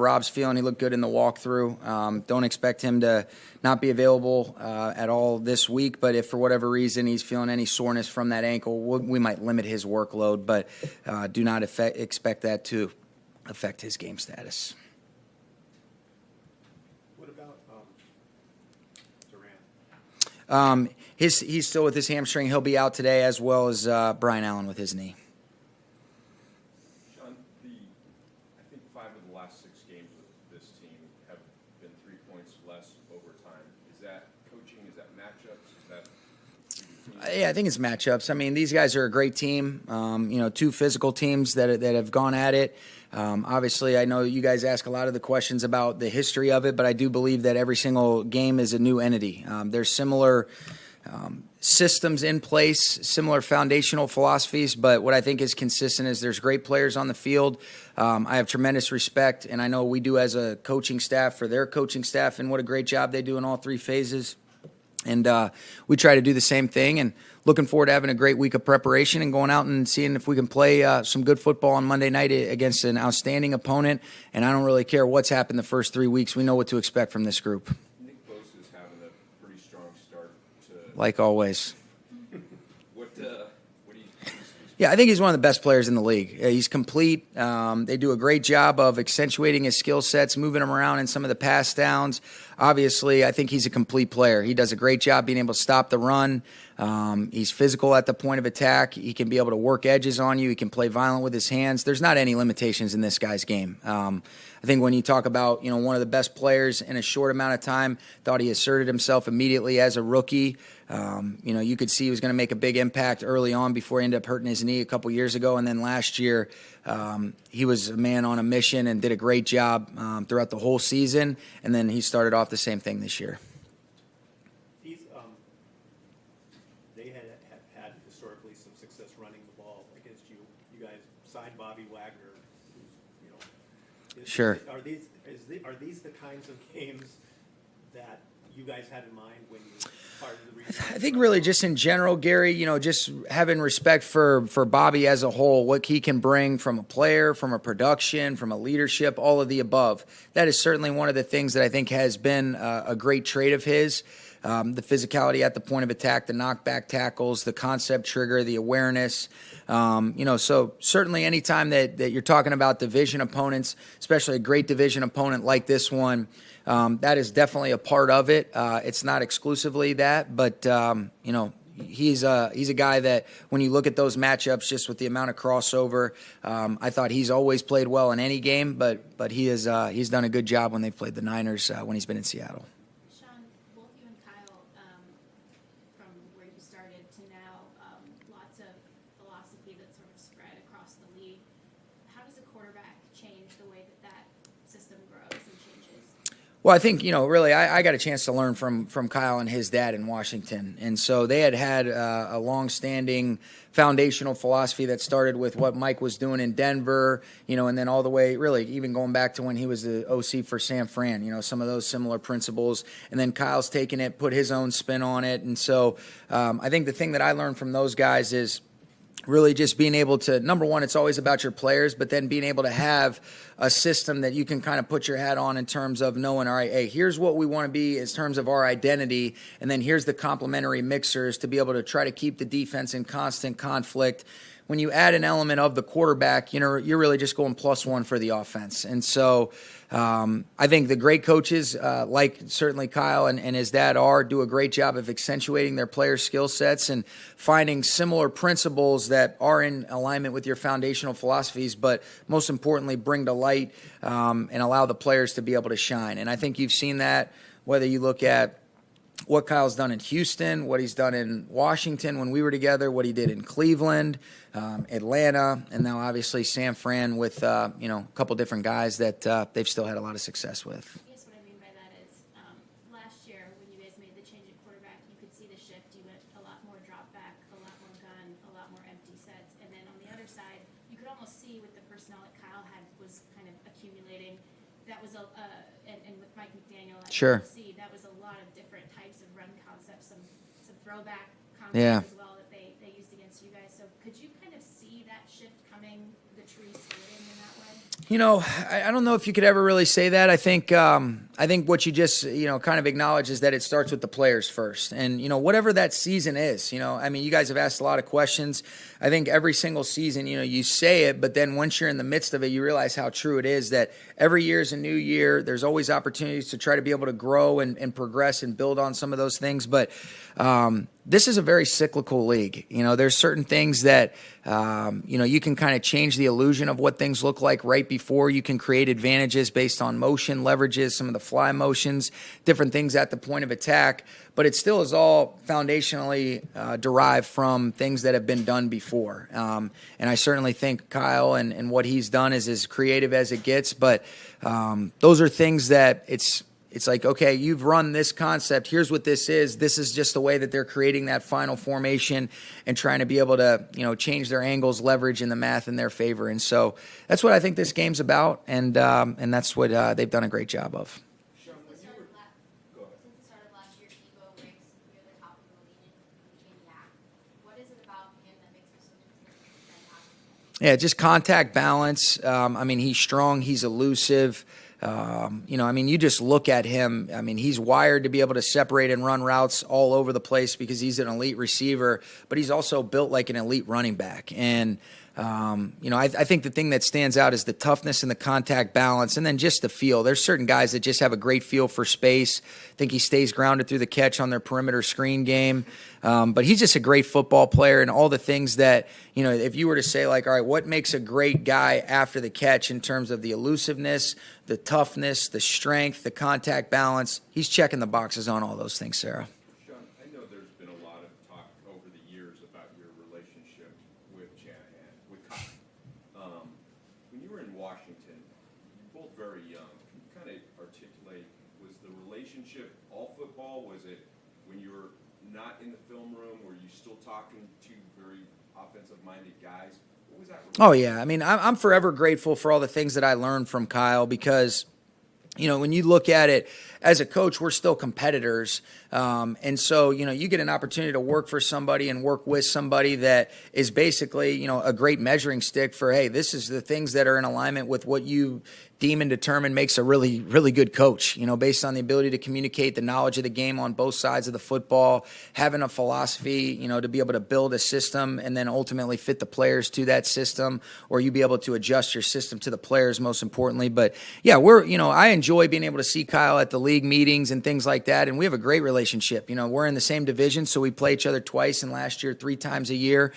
Rob's feeling. He looked good in the walkthrough. Don't expect him to not be available at all this week, but if for whatever reason he's feeling any soreness from that ankle, we might limit his workload, but do not expect that to affect his game status. What about Durant? He's still with his hamstring. He'll be out today, as well as Brian Allen with his knee. Sean, I think 5 of the last 6 games with this team have been 3 points less overtime. Is that coaching? Is that matchups? Is that? Yeah, I think it's matchups. I mean, these guys are a great team. 2 physical teams that have gone at it. Obviously, I know you guys ask a lot of the questions about the history of it, but I do believe that every single game is a new entity. There's similar systems in place, similar foundational philosophies, but what I think is consistent is there's great players on the field. I have tremendous respect, and I know we do as a coaching staff for their coaching staff, and what a great job they do in all 3 phases. And we try to do the same thing, and looking forward to having a great week of preparation and going out and seeing if we can play some good football on Monday night against an outstanding opponent. And I don't really care what's happened the first 3 weeks. We know what to expect from this group. Nick Bosa's having a pretty strong start to. Like always. What do you? Yeah, I think he's one of the best players in the league. He's complete. They do a great job of accentuating his skill sets, moving him around in some of the pass downs. Obviously, I think he's a complete player. He does a great job being able to stop the run. He's physical at the point of attack. He can be able to work edges on you. He can play violent with his hands. There's not any limitations in this guy's game. I think when you talk about one of the best players in a short amount of time, thought he asserted himself immediately as a rookie. You could see he was going to make a big impact early on before he ended up hurting his knee a couple years ago. And then last year, he was a man on a mission and did a great job throughout the whole season. And then he started off the same thing this year. They had historically some success running the ball against you. You guys signed Bobby Wagner. Sure. Are these the kinds of games that you guys had in mind when you part of the region? I think really just in general, Gary, just having respect for Bobby as a whole, what he can bring from a player, from a production, from a leadership, all of the above. That is certainly one of the things that I think has been a great trait of his. The physicality at the point of attack, the knockback tackles, the concept trigger, the awareness. So certainly anytime that you're talking about division opponents, especially a great division opponent like this one, that is definitely a part of it. It's not exclusively that, but he's a guy that when you look at those matchups, just with the amount of crossover, I thought he's always played well in any game, but he's done a good job when they've played the Niners when he's been in Seattle. Sean, both you and Kyle, from where you started to now, lots of philosophy that sort of spread across the league. How does a quarterback change the way that system grows and changes? Well, I think, really, I got a chance to learn from Kyle and his dad in Washington. And so they had a long-standing foundational philosophy that started with what Mike was doing in Denver, and then all the way, really, even going back to when he was the OC for San Fran, some of those similar principles. And then Kyle's taken it, put his own spin on it. And so I think the thing that I learned from those guys is really just being able to, number one, it's always about your players, but then being able to have a system that you can kind of put your hat on in terms of knowing, all right, hey, here's what we want to be in terms of our identity, and then here's the complementary mixers to be able to try to keep the defense in constant conflict. When you add an element of the quarterback, you're really just going +1 for the offense. And so I think the great coaches, like certainly Kyle and his dad do a great job of accentuating their players' skill sets and finding similar principles that are in alignment with your foundational philosophies, but most importantly, bring to light and allow the players to be able to shine. And I think you've seen that whether you look at what Kyle's done in Houston, what he's done in Washington when we were together, what he did in Cleveland, Atlanta, and now obviously San Fran with a couple different guys that they've still had a lot of success with. I guess what I mean by that is last year when you guys made the change at quarterback, you could see the shift. You went a lot more drop back, a lot more gun, a lot more empty sets. And then on the other side, you could almost see with the personnel that Kyle had was kind of accumulating. That was and with Mike McDaniel, sure. See, that was a lot of different types of run concepts, some throwback concepts Yeah. as well that they used against you guys. So could you kind of see that shift coming the Patrice Wooden in that way? You know, I don't know if you could ever really say that. I think what you just, kind of acknowledge is that it starts with the players first. And, whatever that season is, I mean, you guys have asked a lot of questions. I think every single season, you say it, but then once you're in the midst of it, you realize how true it is that every year is a new year. There's always opportunities to try to be able to grow and progress and build on some of those things. But this is a very cyclical league. There's certain things that, you can kind of change the illusion of what things look like right before. You can create advantages based on motion, leverages, some of the fly motions, different things at the point of attack. But it still is all foundationally derived from things that have been done before. And I certainly think Kyle and what he's done is as creative as it gets. But those are things that it's like, okay, you've run this concept. Here's what this is. This is just the way that they're creating that final formation and trying to be able to, change their angles, leverage in the math in their favor. And so that's what I think this game's about. And that's what they've done a great job of. Since the start of last year, Evo ranks near the top of the league in YAC. What is it about him that makes him so fantastic? Yeah, just contact balance. He's strong. He's elusive. You just look at him. He's wired to be able to separate and run routes all over the place because he's an elite receiver, but he's also built like an elite running back. And, I think the thing that stands out is the toughness and the contact balance and then just the feel. There's certain guys that just have a great feel for space. I think he stays grounded through the catch on their perimeter screen game. But he's just a great football player and all the things that, if you were to say like, all right, what makes a great guy after the catch in terms of the elusiveness, the toughness, the strength, the contact balance, he's checking the boxes on all those things, Sarah. Sean, I know there's been a lot of talk over the years about your relationship with Shanahan, with Kyle. When you were in Washington, you're both very young. Can you kind of articulate, was the relationship all football? Was it when you were not in the film room? Were you still talking to very offensive-minded guys? What was that relationship? Oh, yeah. I'm forever grateful for all the things that I learned from Kyle because, when you look at it as a coach, we're still competitors. And so, you get an opportunity to work for somebody and work with somebody that is basically, a great measuring stick for, hey, this is the things that are in alignment with what you deem and determine makes a really, really good coach, based on the ability to communicate the knowledge of the game on both sides of the football, having a philosophy, to be able to build a system and then ultimately fit the players to that system, or you be able to adjust your system to the players most importantly. But yeah, I enjoy being able to see Kyle at the league meetings and things like that. And we have a great relationship. We're in the same division, so we play each other twice and last year 3 times a year.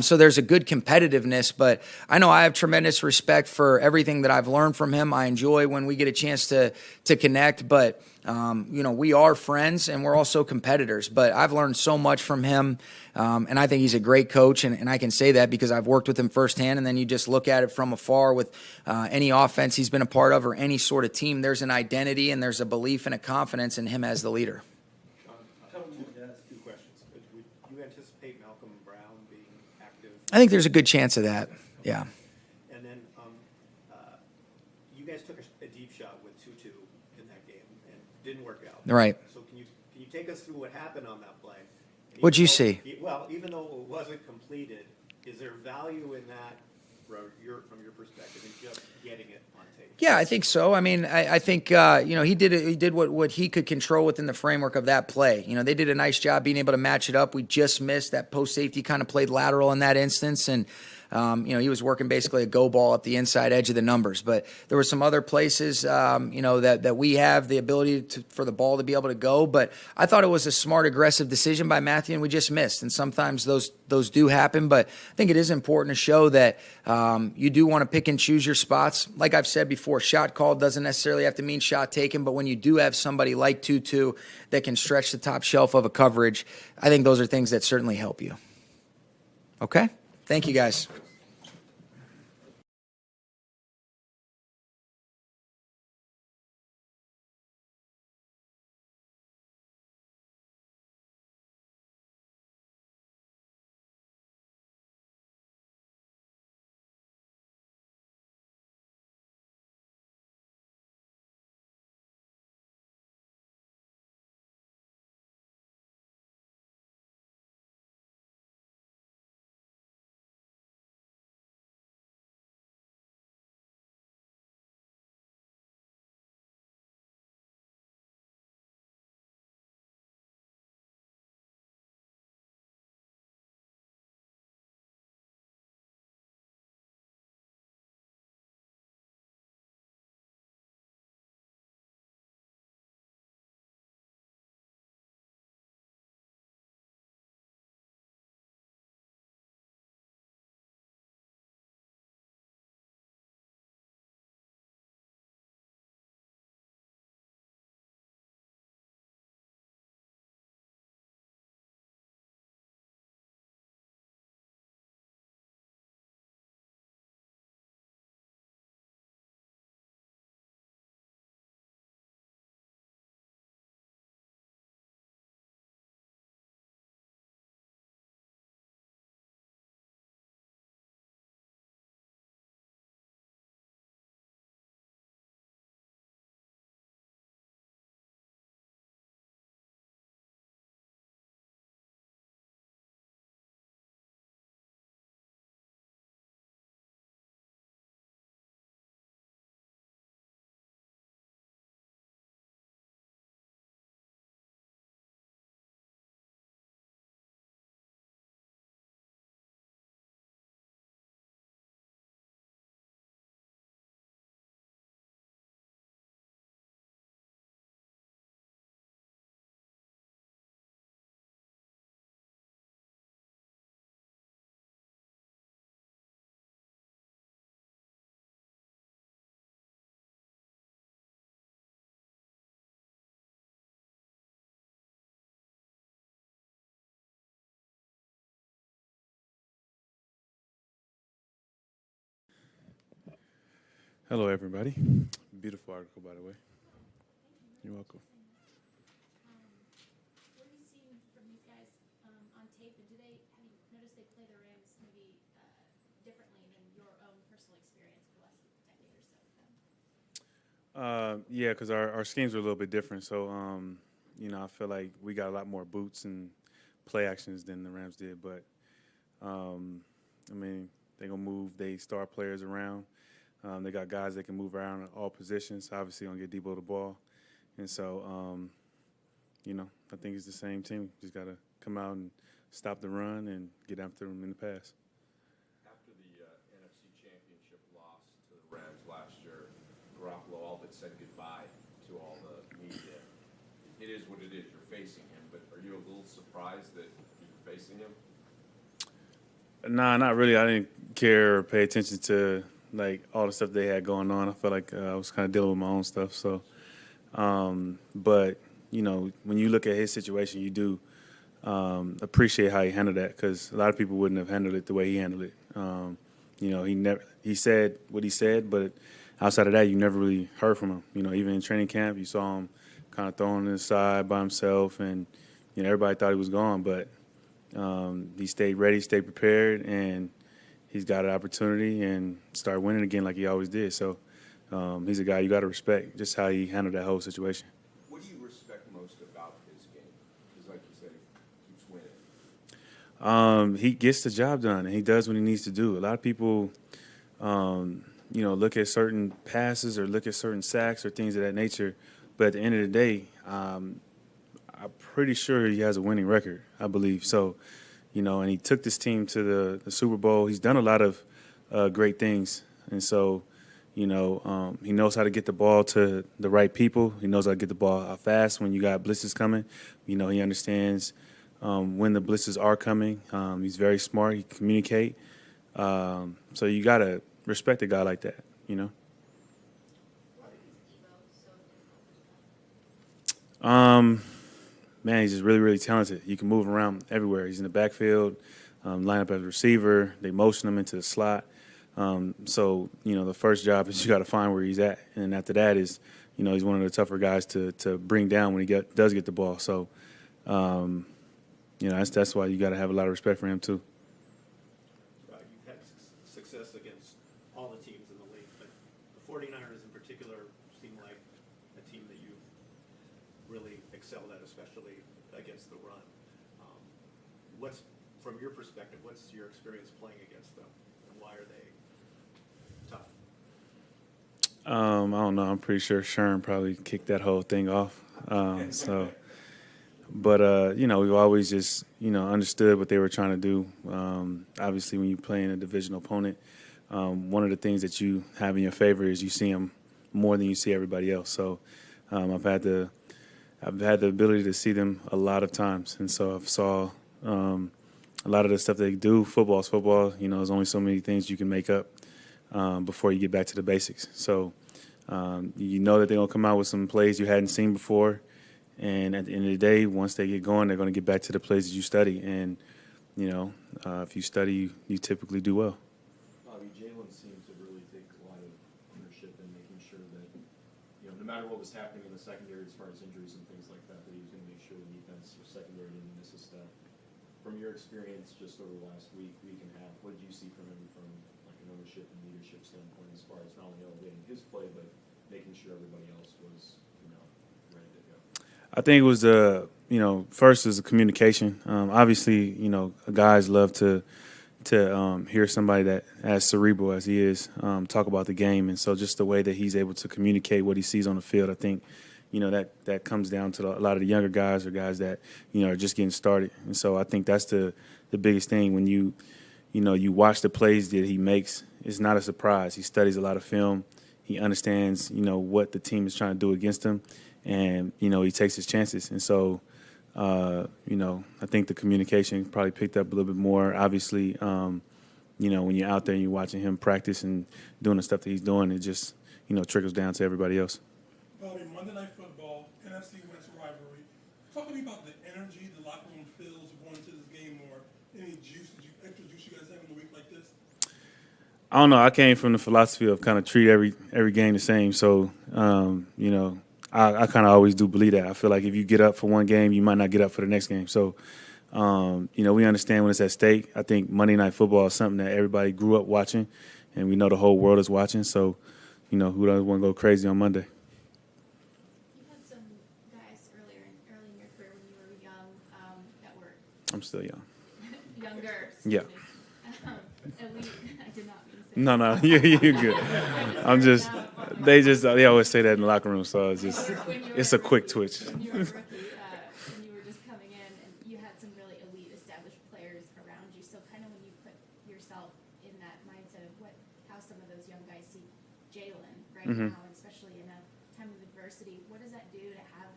So there's a good competitiveness, but I know I have tremendous respect for everything that I've learned from him. I enjoy when we get a chance to connect, but we are friends and we're also competitors. But I've learned so much from him, and I think he's a great coach, and I can say that because I've worked with him firsthand. And then you just look at it from afar with any offense he's been a part of or any sort of team. There's an identity and there's a belief and a confidence in him as the leader. Sean, two questions. Would you anticipate Malcolm Brown being active? I think there's a good chance of that. Yeah. And then you guys took a deep shot with Tutu in that game and didn't work out. Right. So can you take us through what happened on that play? What'd you see? Well, even though it wasn't completed, is there value in that from your perspective in just getting it on tape? Yeah, I think so. I think he did what he could control within the framework of that play. They did a nice job being able to match it up. We just missed that post safety, kind of played lateral in that instance, and he was working basically a go ball up the inside edge of the numbers. But there were some other places, that we have the ability for the ball to be able to go. But I thought it was a smart, aggressive decision by Matthew, and we just missed. And sometimes those do happen. But I think it is important to show that you do want to pick and choose your spots. Like I've said before, shot called doesn't necessarily have to mean shot taken. But when you do have somebody like Tutu that can stretch the top shelf of a coverage, I think those are things that certainly help you. Okay? Thank you, guys. Hello, everybody. Beautiful article, by the way. You're welcome. What have you seen from these guys on tape, and have you noticed they play the Rams maybe differently than your own personal experience for the last decade or so with them? Yeah, because our schemes are a little bit different. So, I feel like we got a lot more boots and play actions than the Rams did. But, they're going to move they star players around. They got guys that can move around in all positions. Obviously, going to get Debo the ball. And so, I think it's the same team. Just got to come out and stop the run and get after them in the pass. After the NFC Championship loss to the Rams last year, Garoppolo all but said goodbye to all the media. It is what it is. You're facing him, but are you a little surprised that you're facing him? Nah, not really. I didn't care or pay attention to all the stuff they had going on. I felt like I was kind of dealing with my own stuff. So, but when you look at his situation, you do appreciate how he handled that, because a lot of people wouldn't have handled it the way he handled it. He said what he said, but outside of that, you never really heard from him. Even in training camp, you saw him kind of throwing it aside by himself, and everybody thought he was gone, but he stayed ready, stayed prepared, and he's got an opportunity and start winning again like he always did. So he's a guy you got to respect, just how he handled that whole situation. What do you respect most about his game? Because like you said, he keeps winning. He gets the job done, and he does what he needs to do. A lot of people, look at certain passes or look at certain sacks or things of that nature, but at the end of the day, I'm pretty sure he has a winning record, I believe. So, and he took this team to the Super Bowl. He's done a lot of great things. And so, he knows how to get the ball to the right people. He knows how to get the ball out fast when you got blitzes coming. He understands when the blitzes are coming. He's very smart. He can communicate. So you got to respect a guy like that, Man, he's just really, really talented. You can move around everywhere. He's in the backfield, line up as a receiver. They motion him into the slot. So, the first job is you got to find where he's at. And after that is, he's one of the tougher guys to bring down when he does get the ball. So, that's why you got to have a lot of respect for him, too. You've had success against all the teams in the league, but the 49ers in particular seem like a team that you've really excelled at, especially against the run. From your perspective, what's your experience playing against them, and why are they tough? I don't know. I'm pretty sure Sherm probably kicked that whole thing off. But we've always just, understood what they were trying to do. Obviously, when you're playing a divisional opponent, one of the things that you have in your favor is you see them more than you see everybody else. So I've had the ability to see them a lot of times, and so I've saw a lot of the stuff they do. Football's football. There's only so many things you can make up before you get back to the basics. So that they're gonna come out with some plays you hadn't seen before. And at the end of the day, once they get going, they're going to get back to the plays that you study. And, if you study, you typically do well. Bobby, Jalen seems to really take a lot of ownership in making sure that, no matter what was happening in the secondary as far as injuries and things like that, he was going to make sure the defense or secondary didn't miss a step. From your experience just over the last week and a half, what did you see from him from like an ownership and leadership standpoint as far as not only elevating his play, but making sure everybody else was, ready to go? I think it was first is the communication. Obviously, guys love to hear somebody that as cerebral as he is talk about the game, and so just the way that he's able to communicate what he sees on the field, I think, that comes down to a lot of the younger guys or guys that are just getting started, and so I think that's the biggest thing when you watch the plays that he makes. It's not a surprise. He studies a lot of film. He understands what the team is trying to do against him. And, he takes his chances. And so, I think the communication probably picked up a little bit more. Obviously, when you're out there and you're watching him practice and doing the stuff that he's doing, it just, trickles down to everybody else. Bobby, Monday Night Football, NFC West rivalry. Talk to me about the energy the locker room feels going into this game, or any extra juice you guys have in a week like this. I don't know. I came from the philosophy of kind of treat every game the same. So, you know, I kind of always do believe that. I feel like if you get up for one game, you might not get up for the next game. So, you know, we understand when it's at stake. I think Monday Night Football is something that everybody grew up watching, and we know the whole world is watching. So, you know, who doesn't want to go crazy on Monday? You had some guys early in your career when you were young that were I'm still young. younger. Yeah. Elite. I did not mean to say. No, you're good. I'm just, they always say that in the locker room, so it's a quick twitch. When you were a rookie, when you were just coming in, and you had some really elite, established players around you. So kind of when you put yourself in that mindset of how some of those young guys see Jalen right now, and especially in a time of adversity, what does that do to have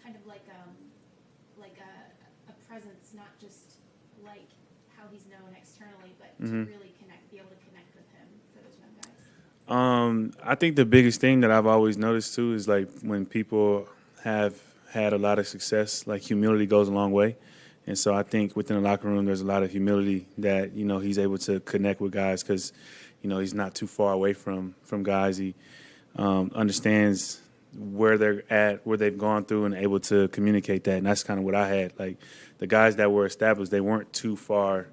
kind of like a presence, not just like how he's known externally, but to really be able to connect with him for those young guys? I think the biggest thing that I've always noticed too is like when people have had a lot of success, like humility goes a long way. And so I think within the locker room, there's a lot of humility that, you know, he's able to connect with guys because, you know, he's not too far away from guys. He understands where they're at, where they've gone through, and able to communicate that. And that's kind of what I had. Like the guys that were established, they weren't too far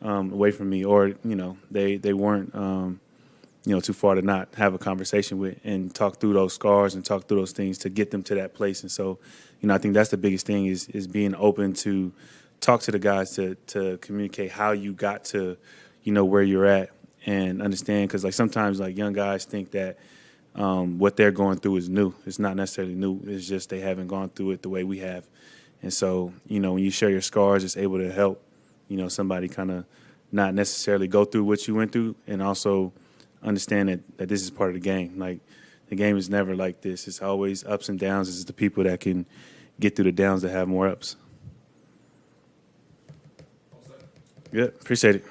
away from me, or, you know, they weren't, you know, too far to not have a conversation with and talk through those scars and talk through those things to get them to that place. And so, you know, I think that's the biggest thing is being open to talk to the guys to communicate how you got to, you know, where you're at and understand. Because, like, sometimes, like, young guys think that what they're going through is new. It's not necessarily new. It's just they haven't gone through it the way we have. And so, you know, when you share your scars, it's able to help, you know, somebody kind of not necessarily go through what you went through and also understand that this is part of the game. Like, the game is never like this. It's always ups and downs. It's the people that can get through the downs that have more ups. Good. Appreciate it.